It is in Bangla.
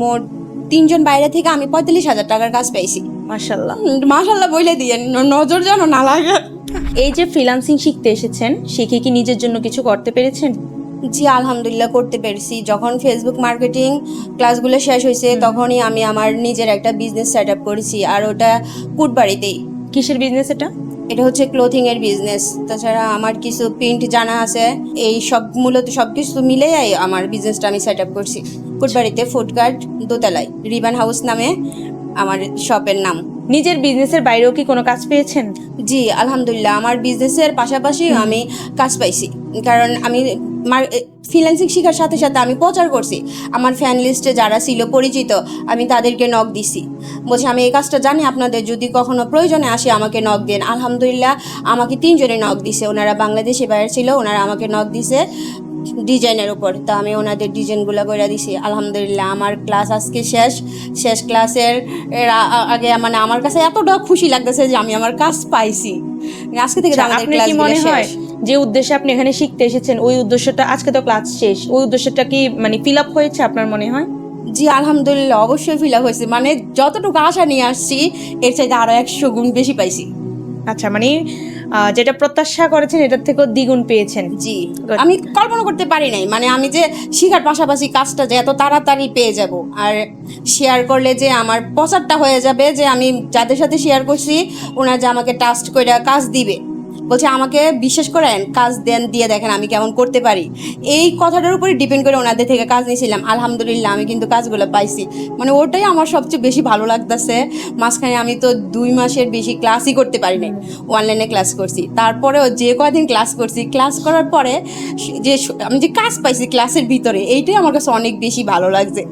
মোট 3 জন বাইরে থেকে আমি 45,000 টাকার কাজ পাইছি। মাশাআল্লাহ। মাশাআল্লাহ বলে দিয়ে নজর যেন না লাগে। এই যে ফ্রিল্যান্সিং শিখতে এসেছেন, শিখে কি নিজের জন্য কিছু করতে পেরেছেন? জি আলহামদুলিল্লাহ করতে পেরেছি। যখন ফেসবুক মার্কেটিং ক্লাসগুলো শেষ হয়েছে তখনই আমি আমার নিজের একটা বিজনেস সেট আপ করেছি, আর ওটা কুটবাড়িতেই। কিসের বিজনেস এটা? এটা হচ্ছে ক্লোথিং এর বিজনেস। তাছাড়া আমার কিছু প্রিন্ট জানা আছে। এই সব মূলত সবকিছু মিলেই আমার বিজনেসটা আমি সেট আপ করছি কুটবাড়িতে, ফুডকার্ট দোতলায়, রিবান হাউস নামে আমার শপের নাম। নিজের বিজনেসের বাইরেও কি কোনো কাজ পেয়েছেন? জি আলহামদুলিল্লাহ আমার বিজনেসের পাশাপাশি আমি কাজ পাইছি, কারণ আমি ফ্রিল্যান্সিং শেখার সাথে সাথে আমি প্রচার করছি। আমার ফ্যান লিস্টে যারা ছিল পরিচিত, আমি তাদেরকে নক দিছি, বলছি আমি এই কাজটা জানি, আপনাদের যদি কখনো প্রয়োজনে আসে আমাকে নক দেন। আলহামদুলিল্লাহ আমাকে 3 জনে নক দিছে, ওনারা বাংলাদেশে বাইরে ছিল, ওনারা আমাকে নক দিছে ডিজাইনের উপর। তো আমি ওনাদের ডিজাইনগুলো করে দিছি। আলহামদুলিল্লাহ আমার ক্লাস আজকে শেষ ক্লাসের আগে মানে আমার কাছে এতটা খুশি লাগতেছে যে আমি আমার কাজ পাইছি আজকে থেকে। আমাদের আপনার কি মনে হয় যে উদ্দেশ্যে আপনি এখানে শিখতে এসেছেন, ওই উদ্দেশ্যটা, আজকে তো ক্লাস শেষ, ওই উদ্দেশ্যটা কি মানে ফিল আপ হয়েছে আপনার মনে হয়? জি আলহামদুলিল্লাহ অবশ্যই ফিল আপ হয়েছে। মানে যতটুকু আশা নিয়ে আসছি এর চাইতে আরো 100 গুণ বেশি পাইছি। আচ্ছা, মানে যেটা প্রত্যাশা করেছেন এটার থেকেও দ্বিগুণ পেয়েছেন। জি আমি কল্পনা করতে পারি নাই, মানে আমি যে শিখার পাশাপাশি কাজটা যে এত তাড়াতাড়ি পেয়ে যাব, আর শেয়ার করলে যে আমার প্রচারটা হয়ে যাবে, যে আমি যাদের সাথে শেয়ার করছি ওনারা যে আমাকে টাস্ট করে কাজ দিবে, বলছে আমাকে বিশ্বাস করেন কাজ দেন, দিয়ে দেখেন আমি কেমন করতে পারি। এই কথাটার উপরে ডিপেন্ড করে ওনাদের থেকে কাজ নিয়েছিলাম। আলহামদুলিল্লাহ আমি কিন্তু কাজগুলো পাইছি, মানে ওটাই আমার সবচেয়ে বেশি ভালো লাগতেছে। মাঝখানে আমি তো 2 মাসের বেশি ক্লাসই করতে পারি নাই, অনলাইনে ক্লাস করছি। তারপরেও যে কয়দিন ক্লাস করছি, ক্লাস করার পরে যে আমি যে কাজ পাইছি ক্লাসের ভিতরে, এইটাই আমার কাছে অনেক বেশি ভালো লাগছে।